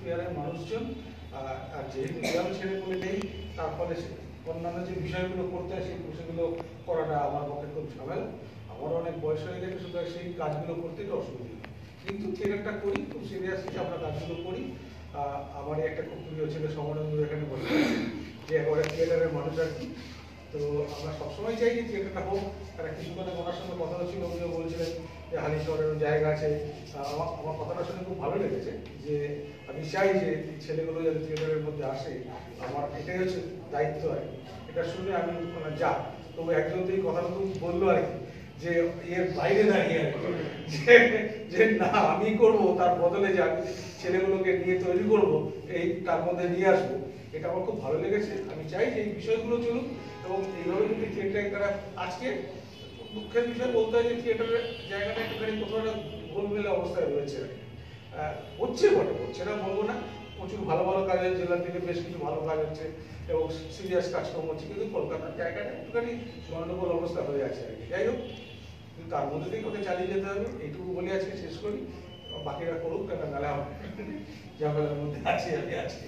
থিয়েটারের মানুষজন, আর যেহেতু ইয়াং ছেলেগুলো নেই, তার ফলে অন্যান্য যে বিষয়গুলো করতে হয় সেই বিষয়গুলো করাটা আমার পক্ষে খুব ঝামেলা। আমারও অনেক বয়স হয়ে গেছে, সুতরাং সেই কাজগুলো করতে একটু অসুবিধা হয়। কিন্তু থিয়েটারটা করি, খুব সিরিয়াসলি আমরা কাজগুলো করি। আমার একটা খুব প্রিয় ছেলে সমানন্দ এখানে বসে আছে, যে একেবারে থিয়েটারের মানুষ আর কি। তো আমরা সবসময় চাই যে থিয়েটারটা হোক। আর কিছুক্ষণ ওনার সঙ্গে কথা হচ্ছিল, উনিও বলছিলেন যে হালি শহরের জায়গা আছে। আমার কথাটা শুনে খুব ভালো লেগেছে যে আমি চাই যে ছেলেগুলো যাতে থিয়েটারের মধ্যে আসে, আমার এটাই হচ্ছে দায়িত্ব আর কি। এটা শুনে আমি যা, তবু একজন তো এই কথাটা তো বললো আর কি, যে এর বাইরে দাঁড়িয়ে আর কি, যে না আমি করব, তার বদলে যে আমি ছেলেগুলোকে নিয়ে তৈরি করব, এই তার মধ্যে নিয়ে আসবো, এটা আমার খুব ভালো লেগেছে। আমি চাই যে এই বিষয়গুলো চলুক এবং এইভাবে যদি থিয়েটার আজকে দুঃখের বিষয় বলতে হয় যে থিয়েটারের জায়গাটা একটুখানি কোথাও একটা গোলমেলে অবস্থায় রয়েছে। হচ্ছে বটে, হচ্ছে না বলবো না, প্রচুর ভালো ভালো কাজ হচ্ছে, জেলার থেকে বেশ কিছু ভালো কাজ হচ্ছে এবং সিরিয়াস কাজকর্ম হচ্ছে, কিন্তু কলকাতার জায়গাটা একটুখানি গন্ডগোল অবস্থা হয়ে আছে আর কি। যাই হোক, কিন্তু তার মধ্যে থেকে ওকে চালিয়ে যেতে হবে, এইটুকু বলে আজকে শেষ করি। বাকিরা করুক, কেন নাহলে ঝামেলার মধ্যে আছি আমি আজকে।